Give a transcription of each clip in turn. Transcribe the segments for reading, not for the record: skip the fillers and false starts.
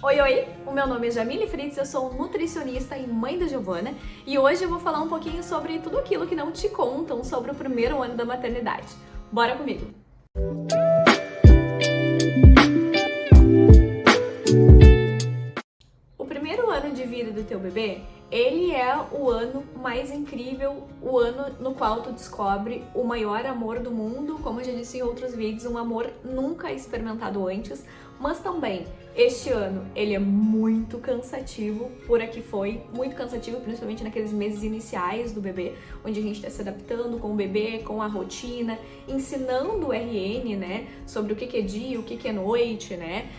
Oi, oi! O meu nome é Jamile Fritz, eu sou nutricionista e mãe da Giovana e hoje eu vou falar um pouquinho sobre tudo aquilo que não te contam sobre o primeiro ano da maternidade. Bora comigo! O primeiro ano de vida do teu bebê, ele é o ano mais incrível, o ano no qual tu descobre o maior amor do mundo, como eu já disse em outros vídeos, um amor nunca experimentado antes, mas também este ano ele é muito cansativo, por aqui foi muito cansativo, principalmente naqueles meses iniciais do bebê, onde a gente está se adaptando com o bebê, com a rotina, ensinando o RN, né, sobre o que é dia, o que é noite, né,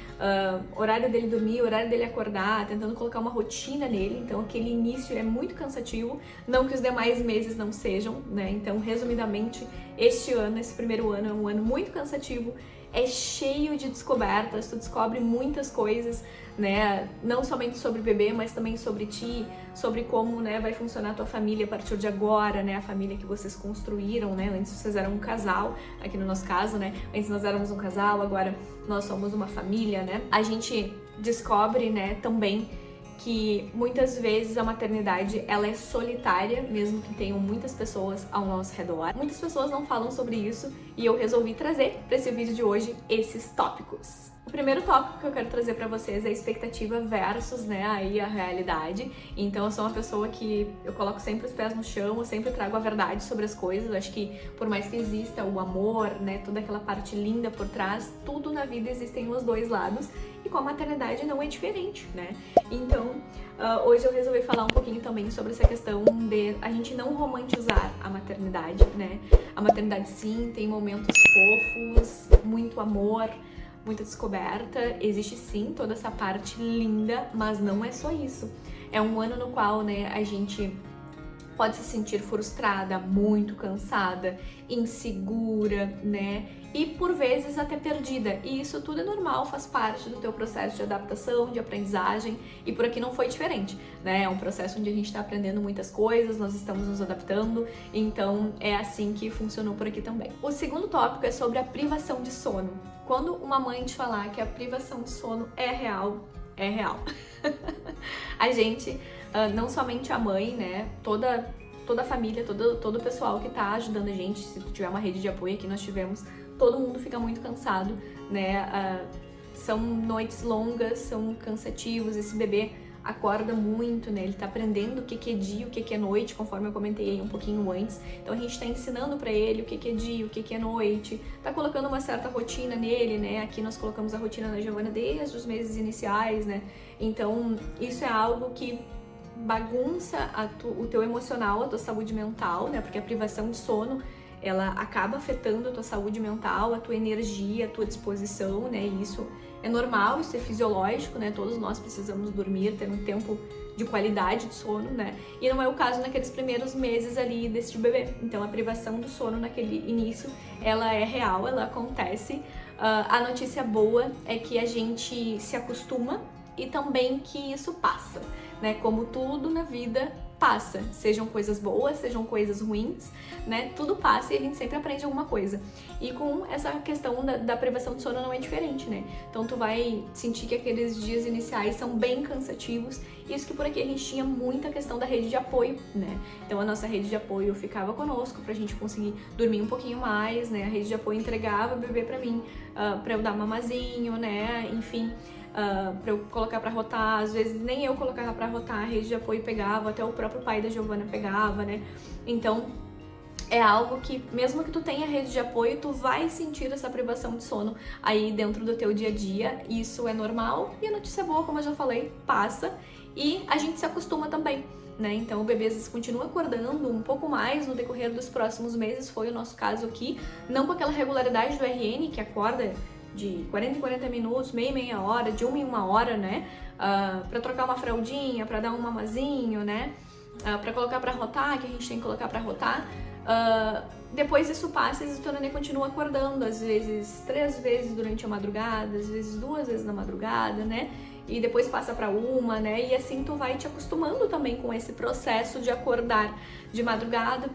horário dele dormir, horário dele acordar, tentando colocar uma rotina nele, então aquele início é muito cansativo, não que os demais meses não sejam, né, então resumidamente, este ano, esse primeiro ano é um ano muito cansativo, é cheio de descobertas, tu descobre muitas coisas, né, não somente sobre o bebê, mas também sobre ti, sobre como, né, vai funcionar a tua família a partir de agora, né, a família que vocês construíram, né, antes vocês eram um casal, aqui no nosso caso, né, antes nós éramos um casal, agora nós somos uma família, né, a gente descobre, né, também que muitas vezes a maternidade ela é solitária, mesmo que tenham muitas pessoas ao nosso redor. Muitas pessoas não falam sobre isso e eu resolvi trazer para esse vídeo de hoje esses tópicos. O primeiro tópico que eu quero trazer para vocês é a expectativa versus, né, aí a realidade. Então eu sou uma pessoa que eu coloco sempre os pés no chão, eu sempre trago a verdade sobre as coisas. Eu acho que por mais que exista o amor, né, toda aquela parte linda por trás, tudo na vida existem os dois lados e com a maternidade não é diferente, né? Então hoje eu resolvi falar um pouquinho também sobre essa questão de a gente não romantizar a maternidade, né? A maternidade sim tem momentos fofos, muito amor, muita descoberta, existe sim toda essa parte linda, mas não é só isso. É um ano no qual, né, a gente pode se sentir frustrada, muito cansada, insegura, né? E por vezes até perdida. E isso tudo é normal, faz parte do teu processo de adaptação, de aprendizagem, e por aqui não foi diferente, né? É um processo onde a gente está aprendendo muitas coisas, nós estamos nos adaptando, então é assim que funcionou por aqui também. O segundo tópico é sobre a privação de sono. Quando uma mãe te falar que a privação de sono é real, é real. A gente, não somente a mãe, né, toda a família, todo o pessoal que tá ajudando a gente, se tu tiver uma rede de apoio aqui nós tivemos, todo mundo fica muito cansado, né, são noites longas, são cansativos, esse bebê acorda muito, né, ele tá aprendendo o que é dia, o que é noite, conforme eu comentei aí um pouquinho antes, então a gente tá ensinando pra ele o que é dia, o que é noite, tá colocando uma certa rotina nele, né, aqui nós colocamos a rotina na Giovana desde os meses iniciais, né, então isso é algo que bagunça o teu emocional, a tua saúde mental, né, porque a privação de sono ela acaba afetando a tua saúde mental, a tua energia, a tua disposição, né? E isso é normal, isso é fisiológico, né? Todos nós precisamos dormir, ter um tempo de qualidade de sono, né? E não é o caso naqueles primeiros meses ali desse bebê. Então a privação do sono naquele início, ela é real, ela acontece. A notícia boa é que a gente se acostuma e também que isso passa, né? Como tudo na vida passa, sejam coisas boas, sejam coisas ruins, né? Tudo passa e a gente sempre aprende alguma coisa. E com essa questão da privação de sono não é diferente, né? Então tu vai sentir que aqueles dias iniciais são bem cansativos. Isso que por aqui a gente tinha muita questão da rede de apoio, né? Então a nossa rede de apoio ficava conosco pra gente conseguir dormir um pouquinho mais, né? A rede de apoio entregava o bebê pra mim, pra eu dar mamazinho, né? Enfim, pra eu colocar pra rotar, às vezes nem eu colocava pra rotar, a rede de apoio pegava, até o próprio pai da Giovana pegava, né? Então é algo que, mesmo que tu tenha rede de apoio, tu vai sentir essa privação de sono aí dentro do teu dia a dia, isso é normal, e a notícia boa, como eu já falei, passa, e a gente se acostuma também, né? Então o bebê às vezes continua acordando um pouco mais no decorrer dos próximos meses, foi o nosso caso aqui, não com aquela regularidade do RN, que acorda de 40 em 40 minutos, meia hora, de 1 em 1 hora, né? Pra trocar uma fraldinha, pra dar um mamazinho, né? Pra colocar pra rotar, que a gente tem que colocar pra rotar. Depois isso passa e o teu nenê continua acordando, às vezes 3 vezes durante a madrugada, às vezes 2 vezes na madrugada, né? E depois passa pra uma, né? E assim tu vai te acostumando também com esse processo de acordar de madrugada.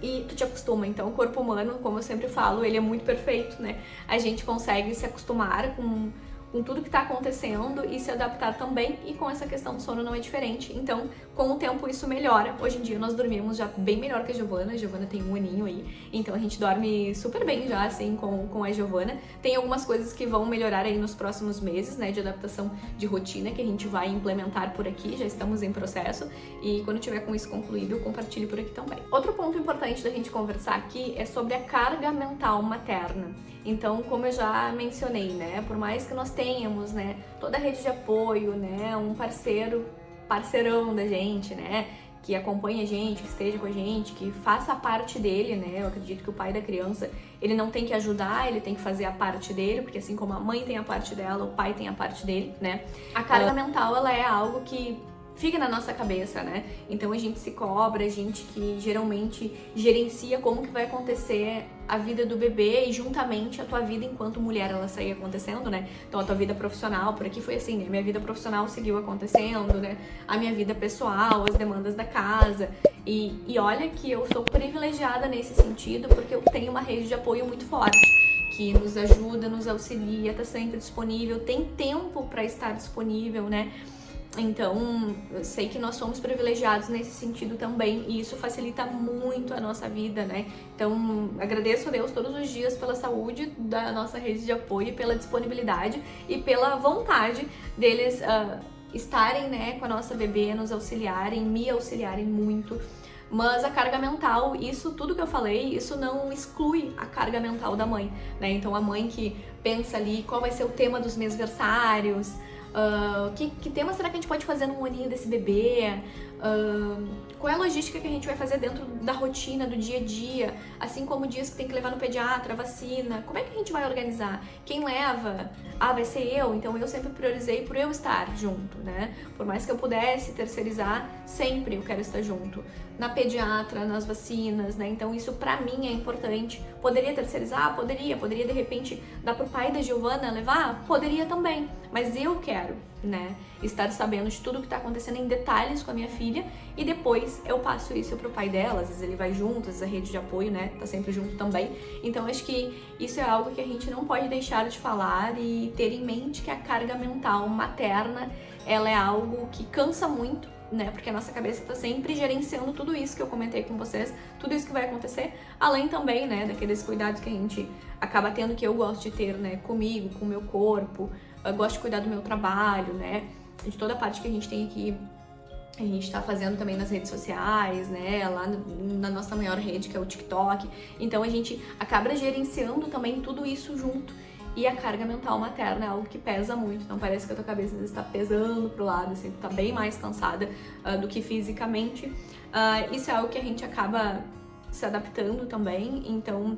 E tu te acostuma, então o corpo humano, como eu sempre falo, ele é muito perfeito, né? A gente consegue se acostumar com com tudo que tá acontecendo e se adaptar também, e com essa questão do sono não é diferente. Então, com o tempo isso melhora. Hoje em dia nós dormimos já bem melhor que a Giovana tem 1 aninho aí, então a gente dorme super bem já, assim, com a Giovana. Tem algumas coisas que vão melhorar aí nos próximos meses, né, de adaptação de rotina, que a gente vai implementar por aqui, já estamos em processo, e quando tiver com isso concluído, eu compartilho por aqui também. Outro ponto importante da gente conversar aqui é sobre a carga mental materna. Então, como eu já mencionei, né, por mais que nós tenhamos, né, toda a rede de apoio, né, um parceirão da gente, né, que acompanhe a gente, que esteja com a gente, que faça a parte dele, né, eu acredito que o pai da criança, ele não tem que ajudar, ele tem que fazer a parte dele, porque assim como a mãe tem a parte dela, o pai tem a parte dele, né, a carga mental, ela é algo que fica na nossa cabeça, né? Então a gente se cobra, a gente que geralmente gerencia como que vai acontecer a vida do bebê e juntamente a tua vida enquanto mulher ela segue acontecendo, né? Então a tua vida profissional, por aqui foi assim, né? Minha vida profissional seguiu acontecendo, né? A minha vida pessoal, as demandas da casa. E olha que eu sou privilegiada nesse sentido porque eu tenho uma rede de apoio muito forte, que nos ajuda, nos auxilia, tá sempre disponível, tem tempo para estar disponível, né? Então, eu sei que nós somos privilegiados nesse sentido também, e isso facilita muito a nossa vida, né? Então, agradeço a Deus todos os dias pela saúde da nossa rede de apoio, pela disponibilidade e pela vontade deles estarem, né, com a nossa bebê, nos auxiliarem, me auxiliarem muito. Mas a carga mental, isso tudo que eu falei, isso não exclui a carga mental da mãe, né? Então, a mãe que pensa ali qual vai ser o tema dos mêsversários, que tema será que a gente pode fazer no aninho desse bebê? Qual é a logística que a gente vai fazer dentro da rotina, do dia a dia? Assim como dias que tem que levar no pediatra, vacina. Como é que a gente vai organizar? Quem leva? Vai ser eu. Então eu sempre priorizei por eu estar junto, né? Por mais que eu pudesse terceirizar, sempre eu quero estar junto. Na pediatra, nas vacinas, né? Então isso pra mim é importante. Poderia terceirizar? Poderia de repente dar pro pai da Giovana levar? Poderia também. Mas eu quero, né, estar sabendo de tudo que tá acontecendo em detalhes com a minha filha, e depois eu passo isso pro pai dela. Às vezes ele vai junto, às vezes a rede de apoio, né, tá sempre junto também. Então acho que isso é algo que a gente não pode deixar de falar e ter em mente que a carga mental materna, ela é algo que cansa muito, né, porque a nossa cabeça tá sempre gerenciando tudo isso que eu comentei com vocês, tudo isso que vai acontecer, além também, né, daqueles cuidados que a gente acaba tendo, que eu gosto de ter, né, comigo, com o meu corpo. Eu gosto de cuidar do meu trabalho, né, de toda a parte que a gente tem aqui, a gente tá fazendo também nas redes sociais, né, lá na nossa maior rede, que é o TikTok. Então a gente acaba gerenciando também tudo isso junto. E a carga mental materna é algo que pesa muito, então parece que a tua cabeça às vezes está pesando pro lado, assim, tu tá bem mais cansada do que fisicamente. Isso é algo que a gente acaba se adaptando também, então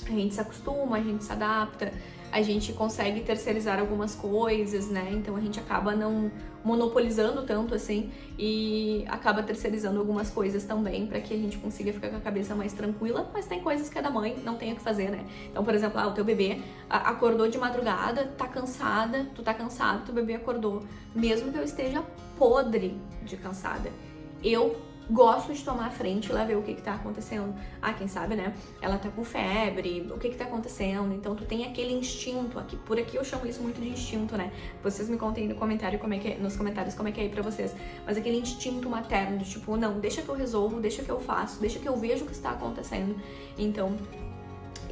a gente se acostuma, a gente se adapta, a gente consegue terceirizar algumas coisas, né? Então a gente acaba não monopolizando tanto assim e acaba terceirizando algumas coisas também para que a gente consiga ficar com a cabeça mais tranquila, mas tem coisas que é da mãe, não tem o que fazer, né? Então, por exemplo, o teu bebê acordou de madrugada, tá cansada, tu tá cansado, teu bebê acordou, mesmo que eu esteja podre de cansada, eu gosto de tomar a frente e lá ver o que tá acontecendo. Quem sabe, né? Ela tá com febre, o que tá acontecendo? Então tu tem aquele instinto aqui, por aqui eu chamo isso muito de instinto, né? Vocês me contem no comentário nos comentários como é que é aí pra vocês. Mas aquele instinto materno, de tipo, não, deixa que eu resolvo, deixa que eu faço, deixa que eu vejo o que está acontecendo. Então,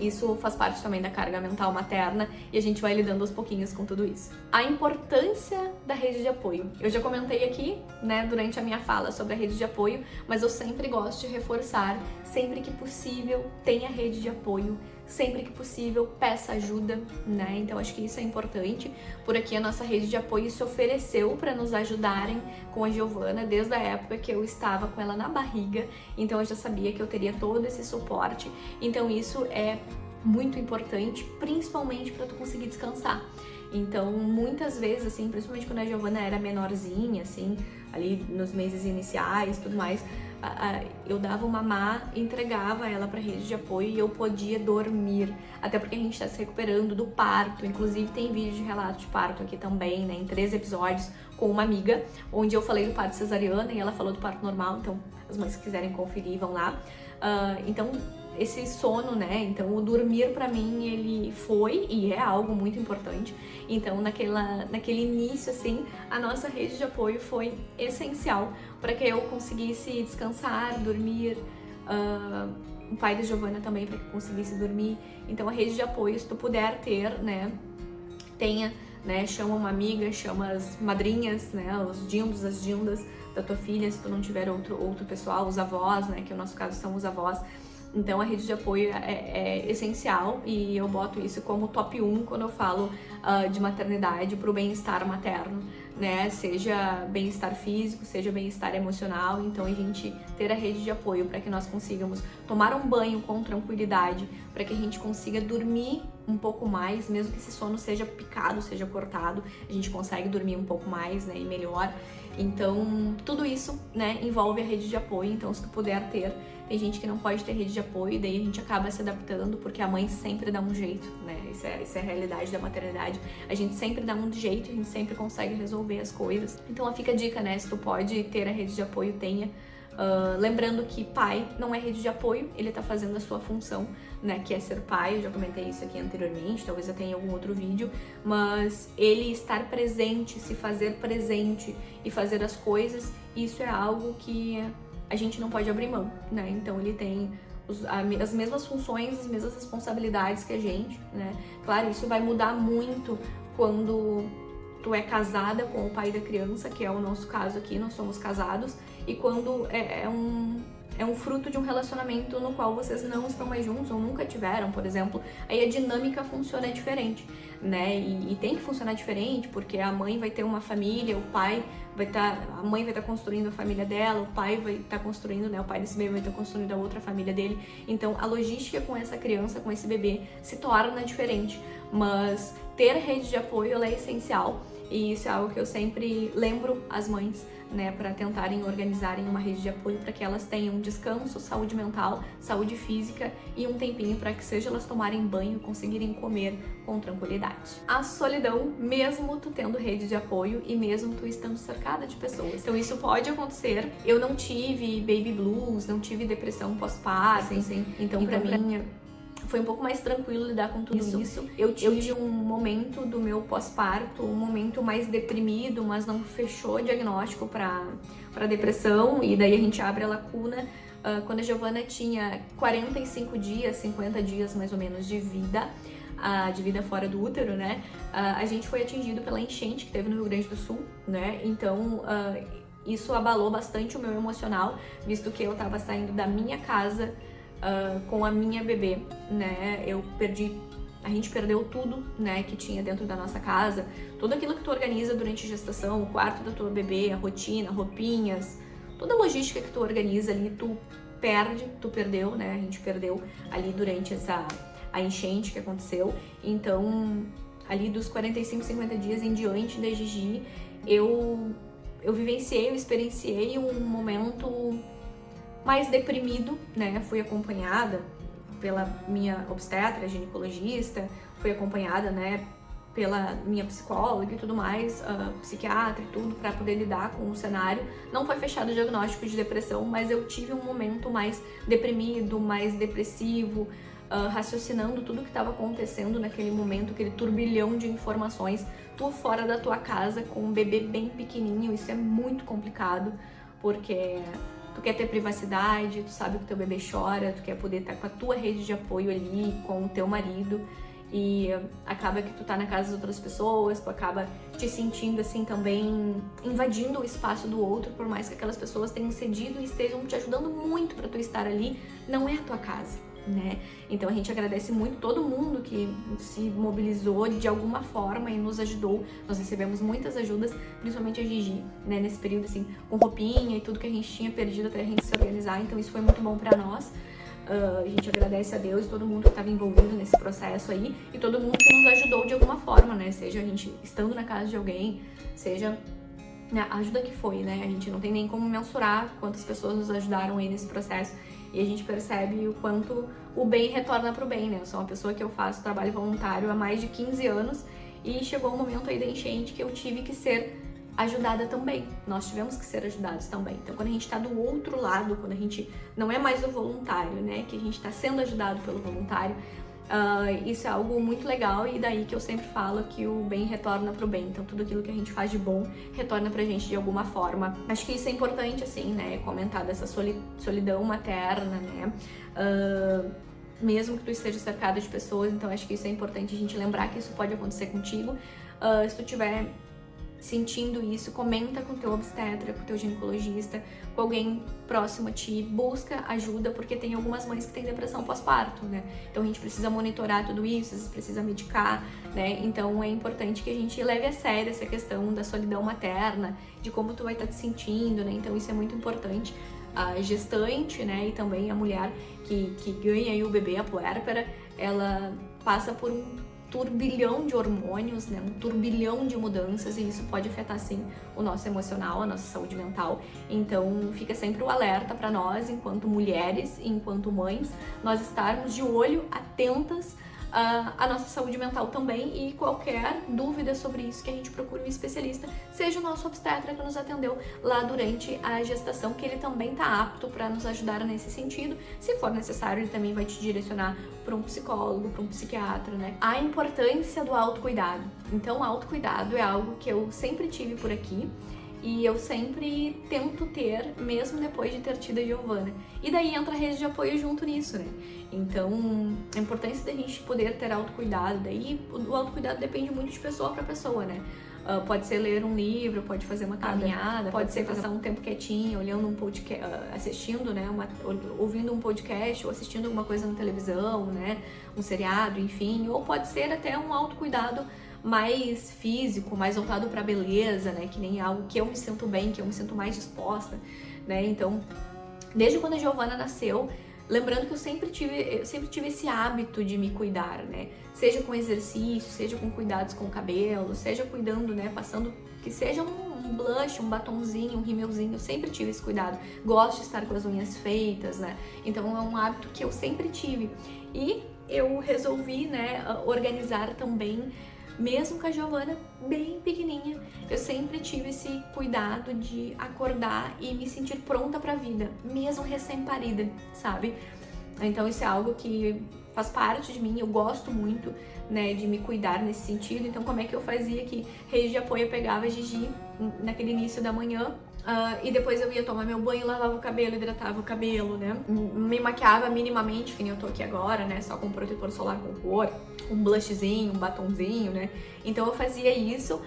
isso faz parte também da carga mental materna e a gente vai lidando aos pouquinhos com tudo isso. A importância da rede de apoio. Eu já comentei aqui, né, durante a minha fala sobre a rede de apoio, mas eu sempre gosto de reforçar, sempre que possível, tenha rede de apoio, sempre que possível, peça ajuda, né? Então acho que isso é importante. Por aqui a nossa rede de apoio se ofereceu para nos ajudarem com a Giovana desde a época que eu estava com ela na barriga, então eu já sabia que eu teria todo esse suporte. Então isso é muito importante, principalmente para tu conseguir descansar. Então, muitas vezes, assim, principalmente quando a Giovana era menorzinha, assim, ali nos meses iniciais e tudo mais, eu dava uma mamá, entregava ela pra rede de apoio e eu podia dormir. Até porque a gente tá se recuperando do parto. Inclusive, tem vídeo de relato de parto aqui também, né, em 3 episódios com uma amiga, onde eu falei do parto cesariana e ela falou do parto normal. Então, as mães que quiserem conferir, vão lá. Então, esse sono, né? Então o dormir pra mim ele foi e é algo muito importante. Então naquele início assim, a nossa rede de apoio foi essencial para que eu conseguisse descansar, dormir. O pai da Giovana também para que conseguisse dormir. Então a rede de apoio, se tu puder ter, né, tenha, né, chama uma amiga, chama as madrinhas, né, os dindos, as dindas da tua filha, se tu não tiver outro pessoal, os avós, né, que no nosso caso são os avós. Então a rede de apoio é essencial e eu boto isso como top 1 quando eu falo de maternidade pro bem-estar materno, né? Seja bem-estar físico, seja bem-estar emocional. Então a gente ter a rede de apoio para que nós consigamos tomar um banho com tranquilidade, para que a gente consiga dormir um pouco mais, mesmo que esse sono seja picado, seja cortado, a gente consegue dormir um pouco mais, né, e melhor. Então, tudo isso, né, envolve a rede de apoio. Então, se tu puder ter, tem gente que não pode ter rede de apoio, e daí a gente acaba se adaptando, porque a mãe sempre dá um jeito, né? Isso é a realidade da maternidade. A gente sempre dá um jeito, a gente sempre consegue resolver as coisas. Então, fica a dica, né? Se tu pode ter a rede de apoio, tenha. Lembrando que pai não é rede de apoio, ele tá fazendo a sua função, né, que é ser pai. Eu já comentei isso aqui anteriormente, talvez eu tenha em algum outro vídeo, mas ele estar presente, se fazer presente e fazer as coisas, isso é algo que a gente não pode abrir mão, né? Então ele tem as mesmas funções, as mesmas responsabilidades que a gente, né? Claro, isso vai mudar muito quando tu é casada com o pai da criança, que é o nosso caso aqui, nós somos casados, e quando é um fruto de um relacionamento no qual vocês não estão mais juntos ou nunca tiveram, por exemplo, aí a dinâmica funciona diferente, né? E tem que funcionar diferente, porque a mãe vai ter uma família, a mãe vai estar construindo a família dela, o pai vai estar construindo, né? O pai desse bebê vai estar construindo a outra família dele. Então a logística com essa criança, com esse bebê, se torna diferente. Mas ter rede de apoio, ela é essencial. E isso é algo que eu sempre lembro as mães, né, para tentarem organizarem uma rede de apoio para que elas tenham descanso, saúde mental, saúde física e um tempinho para que seja elas tomarem banho, conseguirem comer com tranquilidade. A solidão, mesmo tu tendo rede de apoio e mesmo tu estando cercada de pessoas. Então isso pode acontecer. Eu não tive baby blues, não tive depressão pós-parto, assim. Então para mim foi um pouco mais tranquilo lidar com tudo isso. Eu tive um momento do meu pós-parto, um momento mais deprimido, mas não fechou o diagnóstico para depressão, e daí a gente abre a lacuna. Quando a Giovana tinha 45 dias, 50 dias mais ou menos de vida fora do útero, né? A gente foi atingido pela enchente que teve no Rio Grande do Sul, né? Então, isso abalou bastante o meu emocional, visto que eu tava saindo da minha casa com a minha bebê, né? A gente perdeu tudo, né, que tinha dentro da nossa casa, tudo aquilo que tu organiza durante a gestação, o quarto da tua bebê, a rotina, roupinhas, toda a logística que tu organiza ali, tu perdeu, né? A gente perdeu ali durante a enchente que aconteceu. Então, ali dos 45, 50 dias em diante da Gigi, eu experienciei um momento mais deprimido, né? Fui acompanhada pela minha obstetra, ginecologista, fui acompanhada, né, pela minha psicóloga e tudo mais, psiquiatra e tudo, para poder lidar com o cenário. Não foi fechado o diagnóstico de depressão, mas eu tive um momento mais deprimido, mais depressivo, raciocinando tudo que estava acontecendo naquele momento, aquele turbilhão de informações, tu fora da tua casa com um bebê bem pequenininho. Isso é muito complicado, porque tu quer ter privacidade, tu sabe que teu bebê chora, tu quer poder estar com a tua rede de apoio ali, com o teu marido, e acaba que tu tá na casa das outras pessoas, tu acaba te sentindo assim também, invadindo o espaço do outro, por mais que aquelas pessoas tenham cedido e estejam te ajudando muito para tu estar ali, não é a tua casa, né? Então a gente agradece muito todo mundo que se mobilizou de alguma forma e nos ajudou. Nós recebemos muitas ajudas, principalmente a Gigi, né, nesse período assim, com roupinha e tudo que a gente tinha perdido até a gente se organizar. Então isso foi muito bom pra nós. A gente agradece a Deus e todo mundo que estava envolvido nesse processo aí, e todo mundo que nos ajudou de alguma forma, né? Seja a gente estando na casa de alguém, seja a ajuda que foi, né? A gente não tem nem como mensurar quantas pessoas nos ajudaram aí nesse processo, e a gente percebe o quanto o bem retorna pro bem, né? Eu sou uma pessoa que eu faço trabalho voluntário há mais de 15 anos, e chegou um momento aí da enchente que eu tive que ser ajudada também. Nós tivemos que ser ajudados também. Então, quando a gente tá do outro lado, quando a gente não é mais o voluntário, né, que a gente tá sendo ajudado pelo voluntário, isso é algo muito legal, e daí que eu sempre falo que o bem retorna pro bem. Então tudo aquilo que a gente faz de bom retorna pra gente de alguma forma. Acho que isso é importante, assim, né, comentar dessa solidão materna, né, mesmo que tu esteja cercado de pessoas. Então acho que isso é importante a gente lembrar que isso pode acontecer contigo. Se tu tiver sentindo isso, comenta com teu obstetra, com teu ginecologista, com alguém próximo a ti, busca ajuda, porque tem algumas mães que têm depressão pós-parto, né? Então a gente precisa monitorar tudo isso, às vezes precisa medicar, né? Então é importante que a gente leve a sério essa questão da solidão materna, de como tu vai estar te sentindo, né? Então isso é muito importante. A gestante, né, e também a mulher que ganha aí o bebê, a puérpera, ela passa por um turbilhão de hormônios, né? Um turbilhão de mudanças, e isso pode afetar sim o nosso emocional, a nossa saúde mental. Então fica sempre o alerta para nós, enquanto mulheres e enquanto mães, nós estarmos de olho, atentas à nossa saúde mental também, e qualquer dúvida sobre isso, que a gente procure um especialista, seja o nosso obstetra que nos atendeu lá durante a gestação, que ele também está apto para nos ajudar nesse sentido. Se for necessário, ele também vai te direcionar para um psicólogo, para um psiquiatra, né? A importância do autocuidado. Então, o autocuidado é algo que eu sempre tive por aqui, e eu sempre tento ter, mesmo depois de ter tido a Giovana. E daí entra a rede de apoio junto nisso, né? Então, a importância da gente poder ter autocuidado, daí o autocuidado depende muito de pessoa para pessoa, né? Pode ser ler um livro, pode fazer uma caminhada, pode ser passar um tempo quietinho, olhando um podcast, assistindo, né, ouvindo um podcast, ou assistindo alguma coisa na televisão, né, um seriado, enfim. Ou pode ser até um autocuidado mais físico, mais voltado para beleza, né, que nem algo que eu me sinto bem, que eu me sinto mais disposta, né. Então, desde quando a Giovana nasceu, lembrando que eu sempre tive esse hábito de me cuidar, né? Seja com exercício, seja com cuidados com o cabelo, seja cuidando, né? Passando, que seja um blush, um batonzinho, um rímelzinho, eu sempre tive esse cuidado. Gosto de estar com as unhas feitas, né? Então é um hábito que eu sempre tive. E eu resolvi, né, organizar também, mesmo com a Giovana bem pequenininha, eu sempre tive esse cuidado de acordar e me sentir pronta pra vida, mesmo recém-parida, sabe? Então isso é algo que faz parte de mim, eu gosto muito, né, de me cuidar nesse sentido. Então como é que eu fazia aqui? Rede de apoio, eu pegava a Gigi naquele início da manhã, e depois eu ia tomar meu banho, lavava o cabelo, hidratava o cabelo, né? Me maquiava minimamente, que nem eu tô aqui agora, né? Só com protetor solar com cor, um blushzinho, um batonzinho, né? Então eu fazia isso.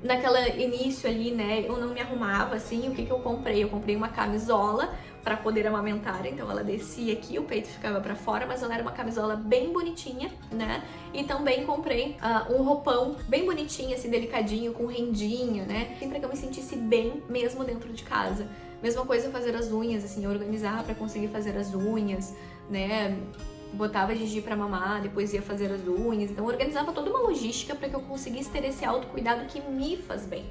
Naquela início ali, né? Eu não me arrumava assim. O que eu comprei? Eu comprei uma camisola para poder amamentar, então ela descia aqui, o peito ficava para fora, mas ela era uma camisola bem bonitinha, né? E também comprei um roupão bem bonitinho, assim, delicadinho, com rendinha, né? Sempre que eu me sentisse bem, mesmo dentro de casa. Mesma coisa fazer as unhas, assim, organizar para conseguir fazer as unhas, né? Botava a Gigi pra mamar, depois ia fazer as unhas, então organizava toda uma logística para que eu conseguisse ter esse autocuidado que me faz bem,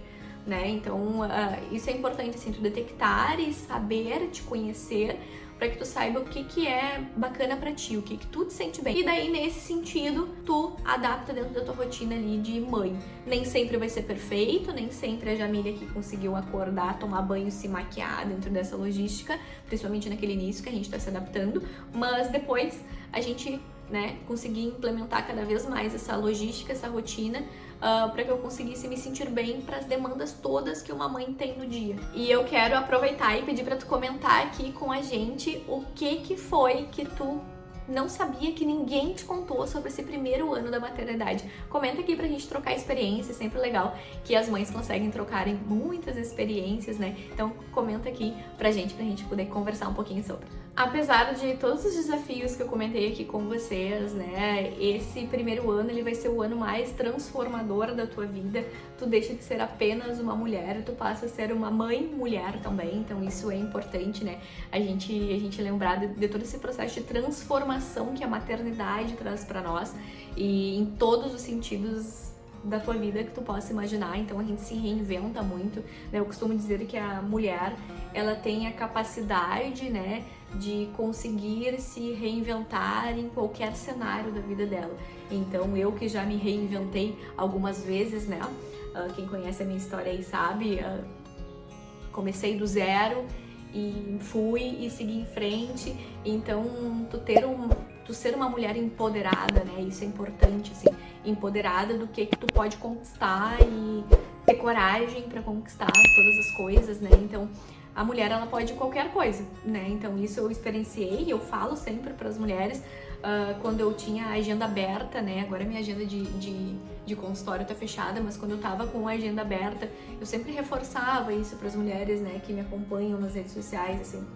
né? Então isso é importante, assim, tu detectar e saber te conhecer, para que tu saiba o que é bacana pra ti, o que tu te sente bem. E daí, nesse sentido, tu adapta dentro da tua rotina ali de mãe. Nem sempre vai ser perfeito, nem sempre a Jamília que conseguiu acordar, tomar banho, se maquiar dentro dessa logística, principalmente naquele início que a gente tá se adaptando, mas depois a gente, né, conseguir implementar cada vez mais essa logística, essa rotina, para que eu conseguisse me sentir bem para as demandas todas que uma mãe tem no dia. E eu quero aproveitar e pedir para tu comentar aqui com a gente o que foi que tu não sabia, que ninguém te contou sobre esse primeiro ano da maternidade. Comenta aqui pra gente trocar experiências, sempre legal que as mães conseguem trocarem muitas experiências, né? Então comenta aqui pra gente poder conversar um pouquinho sobre. Apesar de todos os desafios que eu comentei aqui com vocês, né, esse primeiro ano ele vai ser o ano mais transformador da tua vida. Tu deixa de ser apenas uma mulher, tu passa a ser uma mãe mulher também, então isso é importante, né, a gente lembrar de todo esse processo de transformação que a maternidade traz pra nós, e em todos os sentidos da tua vida que tu possa imaginar. Então a gente se reinventa muito, né? Eu costumo dizer que a mulher, ela tem a capacidade, né, de conseguir se reinventar em qualquer cenário da vida dela. Então eu que já me reinventei algumas vezes, né, Quem conhece a minha história aí sabe, comecei do zero e fui e segui em frente. Então, tu ser uma mulher empoderada, né? Isso é importante, assim, empoderada do que tu pode conquistar e ter coragem para conquistar todas as coisas, né? Então, a mulher, ela pode qualquer coisa, né? Então, isso eu experienciei e eu falo sempre para as mulheres, quando eu tinha a agenda aberta, né? Agora minha agenda de consultório tá fechada, mas quando eu tava com a agenda aberta, eu sempre reforçava isso para as mulheres, né, que me acompanham nas redes sociais, assim,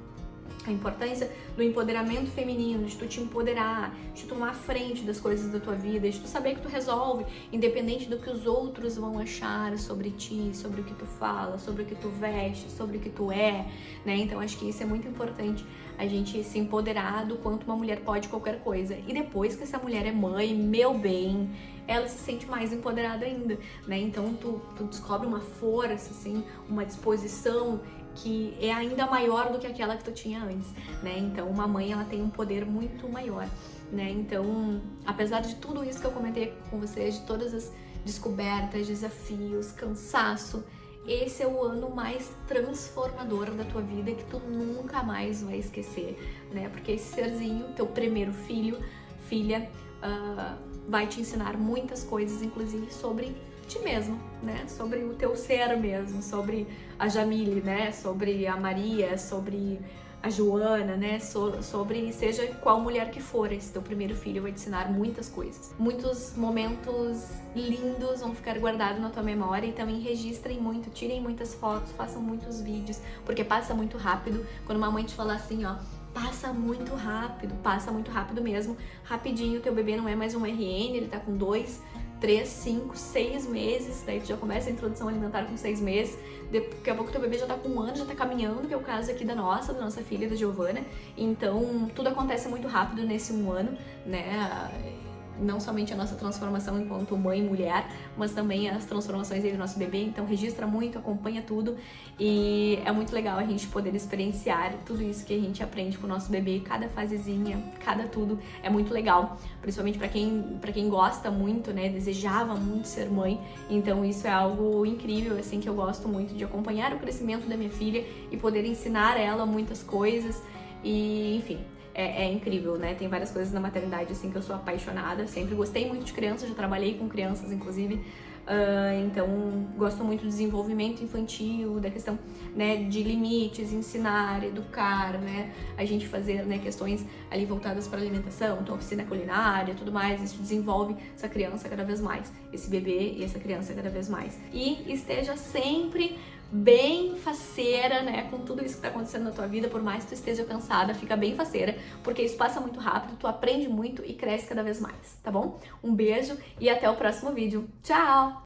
a importância do empoderamento feminino, de tu te empoderar, de tu tomar frente das coisas da tua vida, de tu saber que tu resolve, independente do que os outros vão achar sobre ti, sobre o que tu fala, sobre o que tu veste, sobre o que tu é, né? Então acho que isso é muito importante, a gente se empoderar do quanto uma mulher pode qualquer coisa. E depois que essa mulher é mãe, meu bem, ela se sente mais empoderada ainda, né? Então tu descobre uma força, assim, uma disposição que é ainda maior do que aquela que tu tinha antes, né? Então, uma mãe, ela tem um poder muito maior, né? Então, apesar de tudo isso que eu comentei com vocês, de todas as descobertas, desafios, cansaço, esse é o ano mais transformador da tua vida que tu nunca mais vai esquecer, né? Porque esse serzinho, teu primeiro filho, filha, vai te ensinar muitas coisas, inclusive sobre ti mesmo, né? Sobre o teu ser mesmo, sobre a Jamile, né? Sobre a Maria, sobre a Joana, né? Sobre seja qual mulher que for, esse teu primeiro filho vai te ensinar muitas coisas. Muitos momentos lindos vão ficar guardados na tua memória e também registrem muito, tirem muitas fotos, façam muitos vídeos, porque passa muito rápido. Quando uma mãe te falar assim, ó, passa muito rápido mesmo, rapidinho, teu bebê não é mais um RN, ele tá com 2, 3, 5, 6 meses, daí tu já começa a introdução alimentar com 6 meses, daqui a pouco teu bebê já tá com 1 ano, já tá caminhando, que é o caso aqui da nossa filha, da Giovana. Então, tudo acontece muito rápido nesse 1 ano, né? Não somente a nossa transformação enquanto mãe e mulher, mas também as transformações aí do nosso bebê. Então registra muito, acompanha tudo e é muito legal a gente poder experienciar tudo isso que a gente aprende com o nosso bebê, cada fasezinha, cada tudo é muito legal, principalmente para quem gosta muito, né, desejava muito ser mãe. Então isso é algo incrível, assim, que eu gosto muito de acompanhar o crescimento da minha filha e poder ensinar ela muitas coisas e, enfim, é incrível, né? Tem várias coisas na maternidade, assim, que eu sou apaixonada. Sempre gostei muito de crianças, já trabalhei com crianças, inclusive. Então, gosto muito do desenvolvimento infantil, da questão, né, de limites, ensinar, educar, né? A gente fazer, né, questões ali voltadas para alimentação, então oficina culinária, tudo mais. Isso desenvolve essa criança cada vez mais, esse bebê e essa criança cada vez mais. E esteja sempre bem faceira, né, com tudo isso que tá acontecendo na tua vida, por mais que tu esteja cansada, fica bem faceira, porque isso passa muito rápido, tu aprende muito e cresce cada vez mais, tá bom? Um beijo e até o próximo vídeo. Tchau!